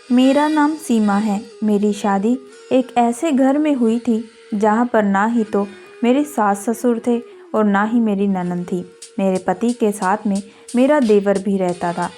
मेरा नाम सीमा है। मेरी शादी एक ऐसे घर में हुई थी जहाँ पर ना ही तो मेरे सास ससुर थे और ना ही मेरी ननद थी। मेरे पति के साथ में मेरा देवर भी रहता था।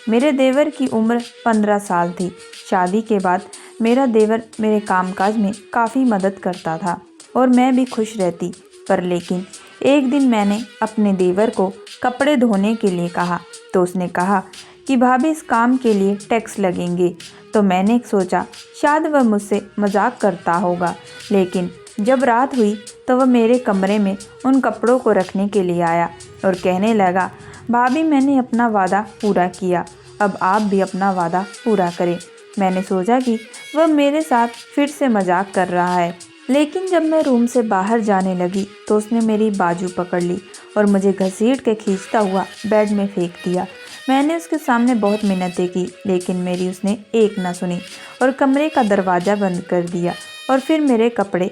मेरे देवर की उम्र 15 साल थी। शादी के बाद मेरा देवर मेरे कामकाज में काफ़ी मदद करता था और मैं भी खुश रहती। पर लेकिन एक दिन मैंने अपने देवर को कपड़े धोने के लिए कहा तो उसने कहा कि भाभी इस काम के लिए टैक्स लगेंगे। तो मैंने सोचा शायद वह मुझसे मजाक करता होगा, लेकिन जब रात हुई तो वह मेरे कमरे में उन कपड़ों को रखने के लिए आया और कहने लगा, भाभी मैंने अपना वादा पूरा किया, अब आप भी अपना वादा पूरा करें। मैंने सोचा कि वह मेरे साथ फिर से मजाक कर रहा है, लेकिन जब मैं रूम से बाहर जाने लगी तो उसने मेरी बाजू पकड़ ली और मुझे घसीट के खींचता हुआ बेड में फेंक दिया। मैंने उसके सामने बहुत मिन्नतें की, लेकिन मेरी उसने एक न सुनी और कमरे का दरवाज़ा बंद कर दिया और फिर मेरे कपड़े।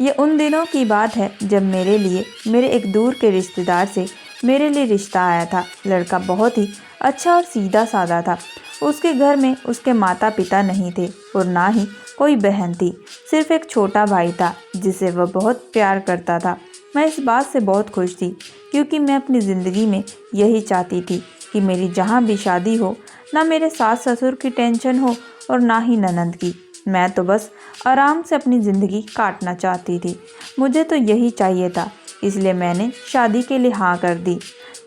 ये उन दिनों की बात है जब मेरे लिए मेरे एक दूर के रिश्तेदार से मेरे लिए रिश्ता आया था। लड़का बहुत ही अच्छा और सीधा साधा था। उसके घर में उसके माता पिता नहीं थे और ना ही कोई बहन थी, सिर्फ एक छोटा भाई था जिसे वह बहुत प्यार करता था। मैं इस बात से बहुत खुश थी क्योंकि मैं अपनी ज़िंदगी में यही चाहती थी कि मेरी जहाँ भी शादी हो, ना मेरे सास ससुर की टेंशन हो और ना ही ननद की। मैं तो बस आराम से अपनी ज़िंदगी काटना चाहती थी। मुझे तो यही चाहिए था, इसलिए मैंने शादी के लिए हाँ कर दी।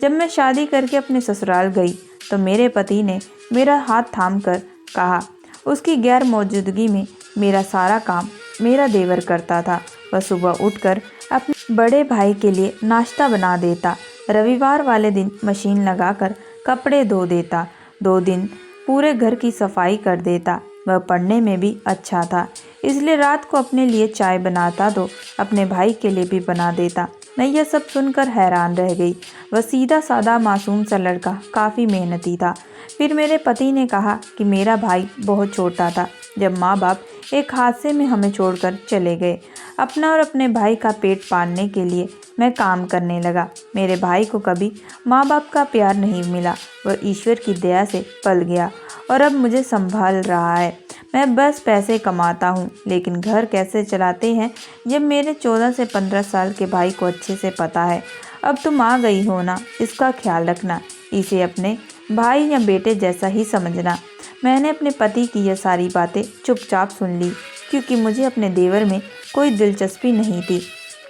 जब मैं शादी करके अपने ससुराल गई तो मेरे पति ने मेरा हाथ थाम कर कहा, उसकी गैर मौजूदगी में मेरा सारा काम मेरा देवर करता था। वह सुबह उठकर अपने बड़े भाई के लिए नाश्ता बना देता, रविवार वाले दिन मशीन लगाकर कपड़े धो देता, 2 दिन पूरे घर की सफाई कर देता। वह पढ़ने में भी अच्छा था, इसलिए रात को अपने लिए चाय बनाता तो अपने भाई के लिए भी बना देता। मैं यह सब सुनकर हैरान रह गई। वह सीधा साधा मासूम सा लड़का काफ़ी मेहनती था। फिर मेरे पति ने कहा कि मेरा भाई बहुत छोटा था जब माँ बाप एक हादसे में हमें छोड़कर चले गए। अपना और अपने भाई का पेट पालने के लिए मैं काम करने लगा। मेरे भाई को कभी माँ बाप का प्यार नहीं मिला, वह ईश्वर की दया से पल गया और अब मुझे संभाल रहा है। मैं बस पैसे कमाता हूँ, लेकिन घर कैसे चलाते हैं ये मेरे 14 से 15 साल के भाई को अच्छे से पता है। अब तुम आ गई हो ना, इसका ख्याल रखना, इसे अपने भाई या बेटे जैसा ही समझना। मैंने अपने पति की यह सारी बातें चुपचाप सुन ली क्योंकि मुझे अपने देवर में कोई दिलचस्पी नहीं थी।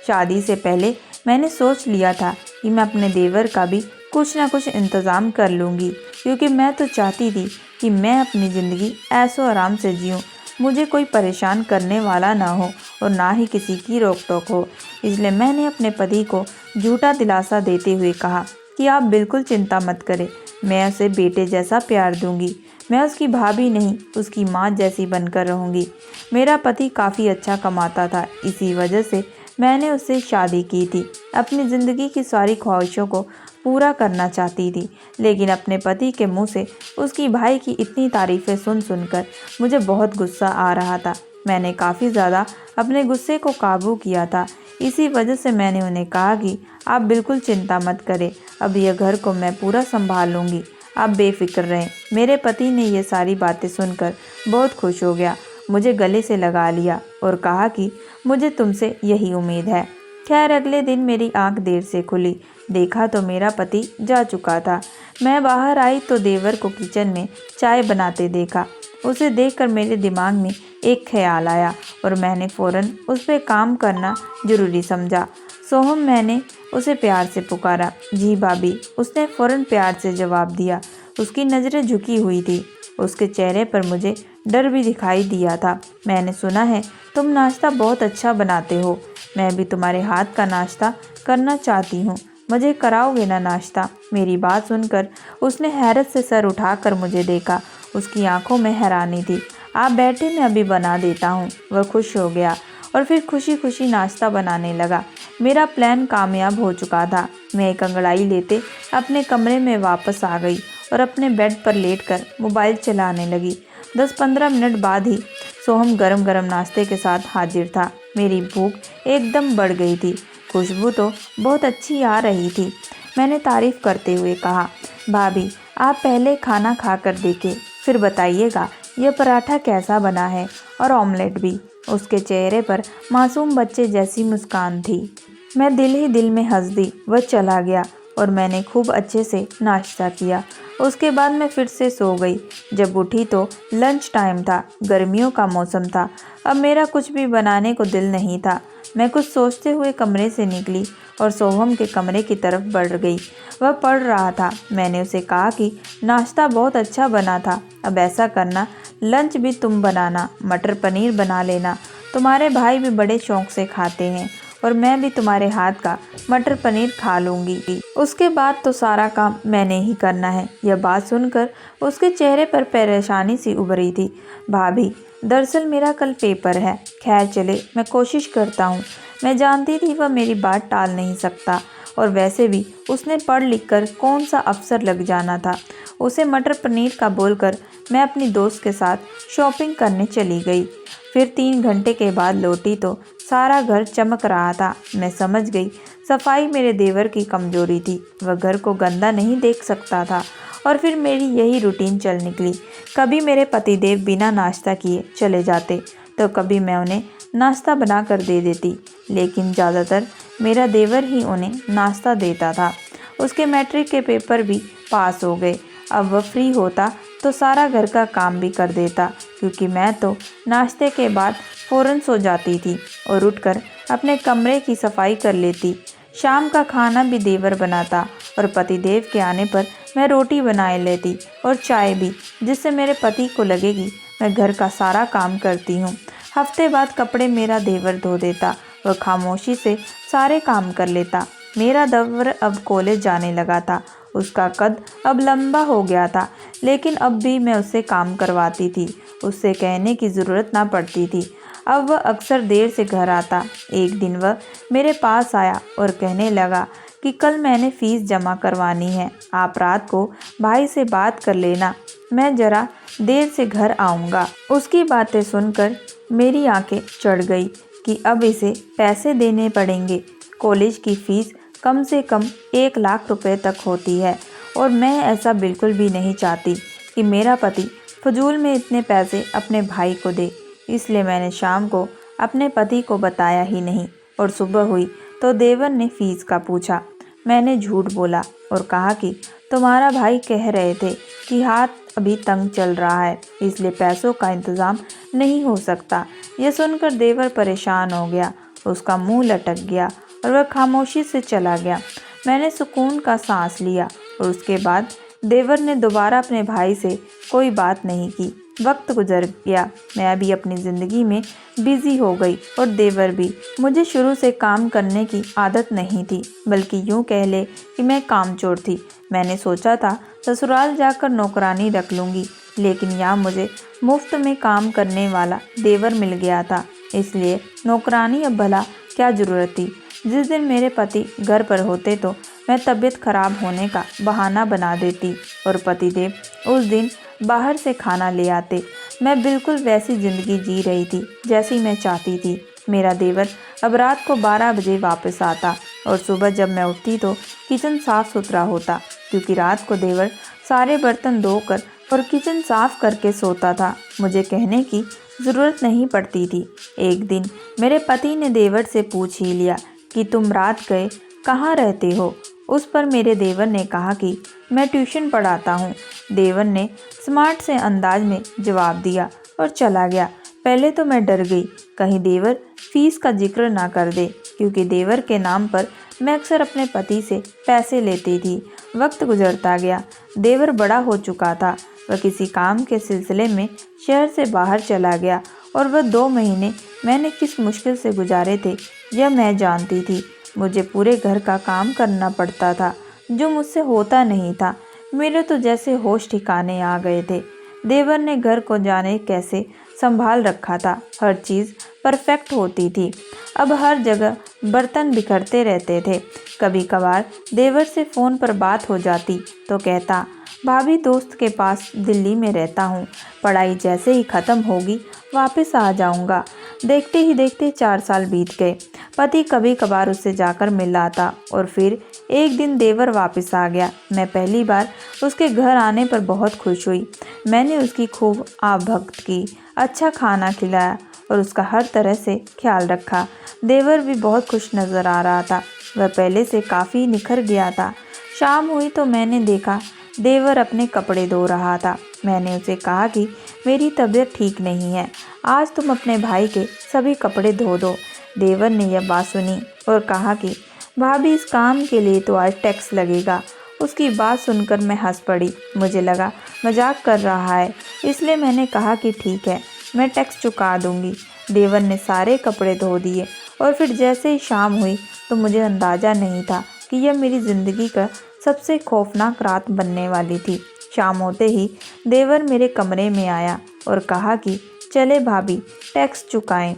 शादी से पहले मैंने सोच लिया था कि मैं अपने देवर का भी कुछ ना कुछ इंतज़ाम कर लूँगी, क्योंकि मैं तो चाहती थी कि मैं अपनी ज़िंदगी ऐशो आराम से जीऊँ, मुझे कोई परेशान करने वाला ना हो और ना ही किसी की रोक टोक हो। इसलिए मैंने अपने पति को झूठा दिलासा देते हुए कहा कि आप बिल्कुल चिंता मत करें, मैं उसे बेटे जैसा प्यार दूंगी। मैं उसकी भाभी नहीं, उसकी माँ जैसी बनकर रहूंगी। मेरा पति काफ़ी अच्छा कमाता था, इसी वजह से मैंने उससे शादी की थी। अपनी ज़िंदगी की सारी ख्वाहिशों को पूरा करना चाहती थी, लेकिन अपने पति के मुंह से उसकी भाई की इतनी तारीफ़ें सुन सुनकर मुझे बहुत गुस्सा आ रहा था। मैंने काफ़ी ज़्यादा अपने गुस्से को काबू किया था। इसी वजह से मैंने उन्हें कहा कि आप बिल्कुल चिंता मत करें, अब यह घर को मैं पूरा संभाल लूँगी, आप बेफिक्र रहें। मेरे पति ने ये सारी बातें सुनकर बहुत खुश हो गया, मुझे गले से लगा लिया और कहा कि मुझे तुमसे यही उम्मीद है। खैर अगले दिन मेरी आंख देर से खुली, देखा तो मेरा पति जा चुका था। मैं बाहर आई तो देवर को किचन में चाय बनाते देखा। उसे देखकर मेरे दिमाग में एक ख्याल आया और मैंने फ़ौरन उस पर काम करना ज़रूरी समझा। सोहम, मैंने उसे प्यार से पुकारा। जी भाभी, उसने फ़ौरन प्यार से जवाब दिया। उसकी नज़रें झुकी हुई थी, उसके चेहरे पर मुझे डर भी दिखाई दिया था। मैंने सुना है तुम नाश्ता बहुत अच्छा बनाते हो, मैं भी तुम्हारे हाथ का नाश्ता करना चाहती हूँ, मुझे कराओगे ना नाश्ता? मेरी बात सुनकर उसने हैरत से सर उठाकर मुझे देखा, उसकी आंखों में हैरानी थी। आप बैठे, मैं अभी बना देता हूँ। वह खुश हो गया और फिर खुशी खुशी नाश्ता बनाने लगा। मेरा प्लान कामयाब हो चुका था। मैं एक अंगड़ाई लेते अपने कमरे में वापस आ गई और अपने बेड पर लेटकर मोबाइल चलाने लगी। 10-15 मिनट बाद ही सोहम गरम गरम नाश्ते के साथ हाजिर था। मेरी भूख एकदम बढ़ गई थी। खुशबू तो बहुत अच्छी आ रही थी। मैंने तारीफ़ करते हुए कहा, भाभी आप पहले खाना खा कर देखें, फिर बताइएगा यह पराठा कैसा बना है, और ऑमलेट भी। उसके चेहरे पर मासूम बच्चे जैसी मुस्कान थी। मैं दिल ही दिल में हंस दी। वह चला गया और मैंने खूब अच्छे से नाश्ता किया। उसके बाद मैं फिर से सो गई। जब उठी तो लंच टाइम था, गर्मियों का मौसम था। अब मेरा कुछ भी बनाने को दिल नहीं था। मैं कुछ सोचते हुए कमरे से निकली और सोहम के कमरे की तरफ बढ़ गई। वह पढ़ रहा था। मैंने उसे कहा कि नाश्ता बहुत अच्छा बना था। अब ऐसा करना, लंच भी तुम बनाना, मटर पनीर बना लेना। तुम्हारे भाई भी बड़े शौक से खाते हैं और मैं भी तुम्हारे हाथ का मटर पनीर खा लूँगी। उसके बाद तो सारा काम मैंने ही करना है। यह बात सुनकर उसके चेहरे पर परेशानी सी उभरी थी। भाभी, दरअसल मेरा कल पेपर है। खैर चले, मैं कोशिश करता हूँ। मैं जानती थी वह मेरी बात टाल नहीं सकता, और वैसे भी उसने पढ़ लिख कर कौन सा अफसर लग जाना था। उसे मटर पनीर का बोलकर मैं अपनी दोस्त के साथ शॉपिंग करने चली गई। फिर 3 घंटे के बाद लौटी तो सारा घर चमक रहा था। मैं समझ गई सफाई मेरे देवर की कमजोरी थी। वह घर को गंदा नहीं देख सकता था। और फिर मेरी यही रूटीन चल निकली। कभी मेरे पतिदेव बिना नाश्ता किए चले जाते तो कभी मैं उन्हें नाश्ता बना कर दे देती, लेकिन ज़्यादातर मेरा देवर ही उन्हें नाश्ता देता था। उसके मैट्रिक के पेपर भी पास हो गए। अब वह फ्री होता तो सारा घर का काम भी कर देता, क्योंकि मैं तो नाश्ते के बाद फ़ौरन सो जाती थी और उठकर अपने कमरे की सफाई कर लेती। शाम का खाना भी देवर बनाता और पतिदेव के आने पर मैं रोटी बनाए लेती और चाय भी, जिससे मेरे पति को लगेगी मैं घर का सारा काम करती हूँ। हफ्ते बाद कपड़े मेरा देवर धो देता। वह खामोशी से सारे काम कर लेता। मेरा देवर अब कॉलेज जाने लगा था। उसका कद अब लंबा हो गया था, लेकिन अब भी मैं उससे काम करवाती थी। उससे कहने की ज़रूरत ना पड़ती थी। अब वह अक्सर देर से घर आता। एक दिन वह मेरे पास आया और कहने लगा कि कल मैंने फ़ीस जमा करवानी है। आप रात को भाई से बात कर लेना, मैं ज़रा देर से घर आऊँगा। उसकी बातें सुनकर मेरी आंखें चढ़ गई कि अब इसे पैसे देने पड़ेंगे। कॉलेज की फ़ीस कम से कम 1 लाख रुपए तक होती है, और मैं ऐसा बिल्कुल भी नहीं चाहती कि मेरा पति फजूल में इतने पैसे अपने भाई को दे। इसलिए मैंने शाम को अपने पति को बताया ही नहीं, और सुबह हुई तो देवर ने फ़ीस का पूछा। मैंने झूठ बोला और कहा कि तुम्हारा भाई कह रहे थे कि हाथ अभी तंग चल रहा है, इसलिए पैसों का इंतज़ाम नहीं हो सकता। यह सुनकर देवर परेशान हो गया। उसका मुंह लटक गया और वह खामोशी से चला गया। मैंने सुकून का सांस लिया, और उसके बाद देवर ने दोबारा अपने भाई से कोई बात नहीं की। वक्त गुजर गया। मैं अभी अपनी ज़िंदगी में बिज़ी हो गई, और देवर भी। मुझे शुरू से काम करने की आदत नहीं थी, बल्कि यूँ कह ले कि मैं कामचोर थी। मैंने सोचा था ससुराल जाकर नौकरानी रख लूँगी, लेकिन यहाँ मुझे मुफ्त में काम करने वाला देवर मिल गया था। इसलिए नौकरानी अब भला क्या ज़रूरत थी। जिस दिन मेरे पति घर पर होते तो मैं तबीयत खराब होने का बहाना बना देती, और पतिदेव उस दिन बाहर से खाना ले आते। मैं बिल्कुल वैसी ज़िंदगी जी रही थी जैसी मैं चाहती थी। मेरा देवर अब रात को 12 बजे वापस आता, और सुबह जब मैं उठती तो किचन साफ़ सुथरा होता, क्योंकि रात को देवर सारे बर्तन धोकर और किचन साफ़ करके सोता था। मुझे कहने की ज़रूरत नहीं पड़ती थी। एक दिन मेरे पति ने देवर से पूछ ही लिया कि तुम रात गए कहाँ रहते हो। उस पर मेरे देवर ने कहा कि मैं ट्यूशन पढ़ाता हूँ। देवर ने स्मार्ट से अंदाज में जवाब दिया और चला गया। पहले तो मैं डर गई, कहीं देवर फीस का जिक्र ना कर दे, क्योंकि देवर के नाम पर मैं अक्सर अपने पति से पैसे लेती थी। वक्त गुजरता गया। देवर बड़ा हो चुका था। वह किसी काम के सिलसिले में शहर से बाहर चला गया, और वह 2 महीने मैंने किस मुश्किल से गुजारे थे यह मैं जानती थी। मुझे पूरे घर का काम करना पड़ता था, जो मुझसे होता नहीं था। मेरे तो जैसे होश ठिकाने आ गए थे। देवर ने घर को जाने कैसे संभाल रखा था। हर चीज़ परफेक्ट होती थी। अब हर जगह बर्तन बिखरते रहते थे। कभी कभार देवर से फ़ोन पर बात हो जाती तो कहता, भाभी दोस्त के पास दिल्ली में रहता हूँ, पढ़ाई जैसे ही ख़त्म होगी वापस आ जाऊँगा। देखते ही देखते 4 साल बीत गए। पति कभी कभार उससे जाकर मिल आता, और फिर एक दिन देवर वापस आ गया। मैं पहली बार उसके घर आने पर बहुत खुश हुई। मैंने उसकी खूब आवभगत की, अच्छा खाना खिलाया और उसका हर तरह से ख्याल रखा। देवर भी बहुत खुश नज़र आ रहा था। वह पहले से काफ़ी निखर गया था। शाम हुई तो मैंने देखा देवर अपने कपड़े धो रहा था। मैंने उसे कहा कि मेरी तबीयत ठीक नहीं है, आज तुम अपने भाई के सभी कपड़े धो दो। देवर ने यह बात सुनी और कहा कि भाभी, इस काम के लिए तो आज टैक्स लगेगा। उसकी बात सुनकर मैं हंस पड़ी। मुझे लगा मजाक कर रहा है, इसलिए मैंने कहा कि ठीक है, मैं टैक्स चुका दूंगी। देवर ने सारे कपड़े धो दिए और फिर जैसे ही शाम हुई तो मुझे अंदाज़ा नहीं था कि यह मेरी ज़िंदगी का सबसे खौफनाक रात बनने वाली थी। शाम होते ही देवर मेरे कमरे में आया और कहा कि चले भाभी, टैक्स चुकाएं।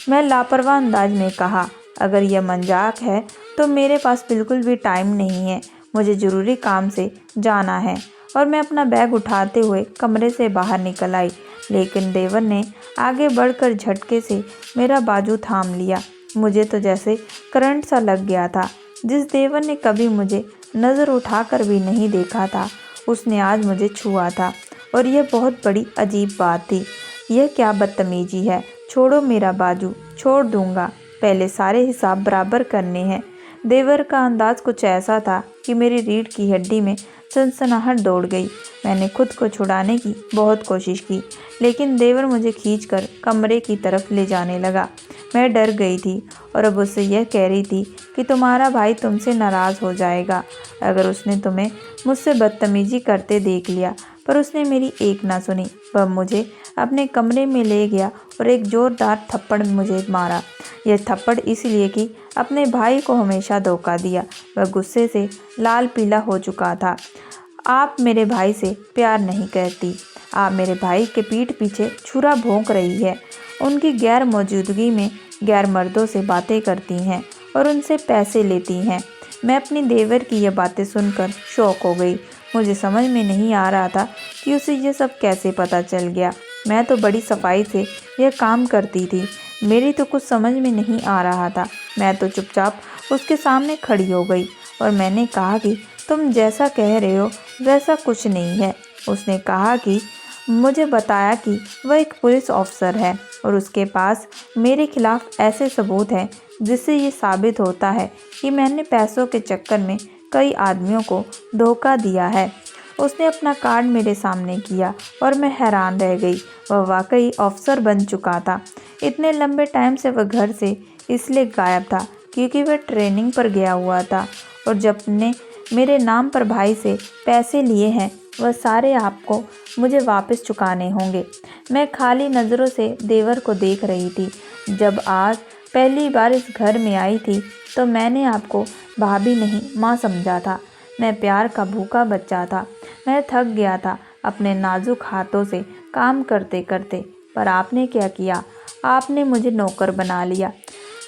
मैं लापरवाह अंदाज में कहा, अगर यह मजाक है तो मेरे पास बिल्कुल भी टाइम नहीं है, मुझे ज़रूरी काम से जाना है। और मैं अपना बैग उठाते हुए कमरे से बाहर निकल आई। लेकिन देवर ने आगे बढ़कर झटके से मेरा बाजू थाम लिया। मुझे तो जैसे करंट सा लग गया था। जिस देवर ने कभी मुझे नज़र उठाकर भी नहीं देखा था, उसने आज मुझे छुआ था और यह बहुत बड़ी अजीब बात थी। यह क्या बदतमीजी है? छोड़ो मेरा बाजू, छोड़ दूंगा। पहले सारे हिसाब बराबर करने हैं। देवर का अंदाज कुछ ऐसा था कि मेरी रीढ़ की हड्डी में सनसनाहट दौड़ गई। मैंने खुद को छुड़ाने की बहुत कोशिश की, लेकिन देवर मुझे खींचकर कमरे की तरफ ले जाने लगा। मैं डर गई थी और अब उससे यह कह रही थी कि तुम्हारा भाई तुमसे नाराज़ हो जाएगा अगर उसने तुम्हें मुझसे बदतमीजी करते देख लिया। पर उसने मेरी एक ना सुनी। वह मुझे अपने कमरे में ले गया और एक ज़ोरदार थप्पड़ मुझे मारा। यह थप्पड़ इसलिए कि अपने भाई को हमेशा धोखा दिया। वह गुस्से से लाल पीला हो चुका था। आप मेरे भाई से प्यार नहीं करती, आप मेरे भाई के पीठ पीछे छुरा भोंक रही है, उनकी गैर मौजूदगी में गैर मर्दों से बातें करती हैं और उनसे पैसे लेती हैं। मैं अपनी देवर की यह बातें सुनकर शॉक हो गई। मुझे समझ में नहीं आ रहा था कि उसे यह सब कैसे पता चल गया। मैं तो बड़ी सफाई से यह काम करती थी, मेरी तो कुछ समझ में नहीं आ रहा था। मैं तो चुपचाप उसके सामने खड़ी हो गई और मैंने कहा कि तुम जैसा कह रहे हो वैसा कुछ नहीं है। उसने कहा कि मुझे बताया कि वह एक पुलिस ऑफिसर है और उसके पास मेरे खिलाफ ऐसे सबूत हैं जिससे ये साबित होता है कि मैंने पैसों के चक्कर में कई आदमियों को धोखा दिया है। उसने अपना कार्ड मेरे सामने किया और मैं हैरान रह गई। वह वाकई अफसर बन चुका था। इतने लंबे टाइम से वह घर से इसलिए गायब था क्योंकि वह ट्रेनिंग पर गया हुआ था और जब ने मेरे नाम पर भाई से पैसे लिए हैं वह सारे आपको मुझे वापस चुकाने होंगे। मैं खाली नज़रों से देवर को देख रही थी। जब आज पहली बार इस घर में आई थी तो मैंने आपको भाभी नहीं माँ समझा था। मैं प्यार का भूखा बच्चा था। मैं थक गया था अपने नाजुक हाथों से काम करते करते। पर आपने क्या किया? आपने मुझे नौकर बना लिया।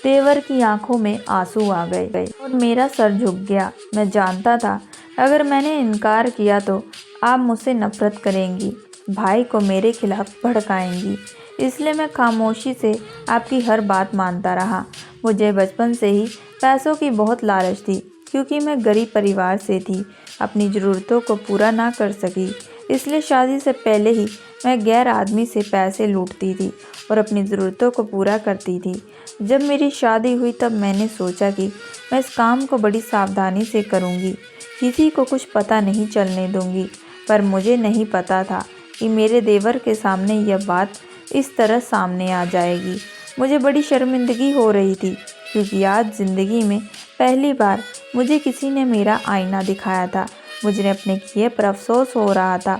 देवर की आंखों में आंसू आ गए और मेरा सर झुक गया। मैं जानता था अगर मैंने इनकार किया तो आप मुझसे नफरत करेंगी, भाई को मेरे खिलाफ भड़काएंगी। इसलिए मैं खामोशी से आपकी हर बात मानता रहा। मुझे बचपन से ही पैसों की बहुत लालच थी क्योंकि मैं गरीब परिवार से थी, अपनी ज़रूरतों को पूरा ना कर सकी। इसलिए शादी से पहले ही मैं गैर आदमी से पैसे लूटती थी और अपनी ज़रूरतों को पूरा करती थी। जब मेरी शादी हुई तब मैंने सोचा कि मैं इस काम को बड़ी सावधानी से करूँगी, किसी को कुछ पता नहीं चलने दूँगी। पर मुझे नहीं पता था कि मेरे देवर के सामने यह बात इस तरह सामने आ जाएगी। मुझे बड़ी शर्मिंदगी हो रही थी क्योंकि आज ज़िंदगी में पहली बार मुझे किसी ने मेरा आईना दिखाया था। मुझे अपने किए पर अफसोस हो रहा था।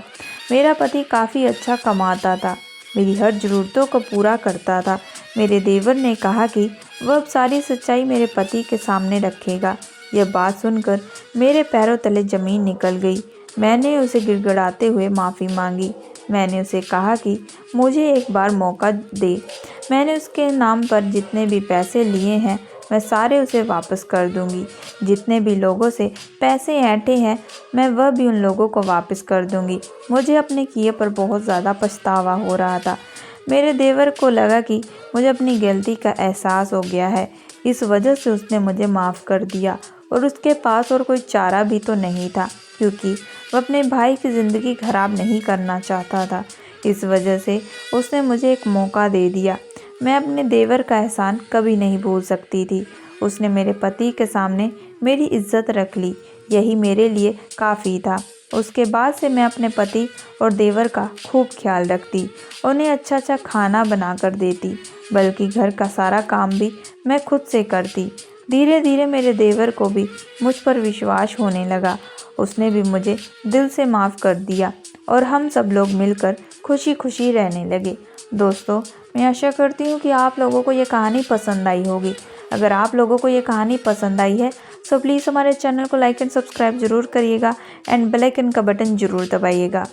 मेरा पति काफ़ी अच्छा कमाता था, मेरी हर ज़रूरतों को पूरा करता था। मेरे देवर ने कहा कि वह अब सारी सच्चाई मेरे पति के सामने रखेगा। यह बात सुनकर मेरे पैरों तले ज़मीन निकल गई। मैंने उसे गिड़गिड़ाते हुए माफ़ी मांगी। मैंने उसे कहा कि मुझे एक बार मौका दे। मैंने उसके नाम पर जितने भी पैसे लिए हैं मैं सारे उसे वापस कर दूंगी। जितने भी लोगों से पैसे ऐंठे हैं मैं वह भी उन लोगों को वापस कर दूंगी। मुझे अपने किए पर बहुत ज़्यादा पछतावा हो रहा था। मेरे देवर को लगा कि मुझे अपनी गलती का एहसास हो गया है, इस वजह से उसने मुझे माफ़ कर दिया। और उसके पास और कोई चारा भी तो नहीं था, क्योंकि वह अपने भाई की ज़िंदगी खराब नहीं करना चाहता था। इस वजह से उसने मुझे एक मौका दे दिया। मैं अपने देवर का एहसान कभी नहीं भूल सकती थी। उसने मेरे पति के सामने मेरी इज्जत रख ली, यही मेरे लिए काफ़ी था। उसके बाद से मैं अपने पति और देवर का खूब ख्याल रखती, उन्हें अच्छा अच्छा खाना बना कर देती, बल्कि घर का सारा काम भी मैं खुद से करती। धीरे धीरे मेरे देवर को भी मुझ पर विश्वास होने लगा। उसने भी मुझे दिल से माफ़ कर दिया और हम सब लोग मिलकर खुशी खुशी रहने लगे। दोस्तों, मैं आशा करती हूँ कि आप लोगों को ये कहानी पसंद आई होगी। अगर आप लोगों को ये कहानी पसंद आई है तो प्लीज़ हमारे चैनल को लाइक एंड सब्सक्राइब ज़रूर करिएगा एंड बेल आइकन का बटन ज़रूर दबाइएगा।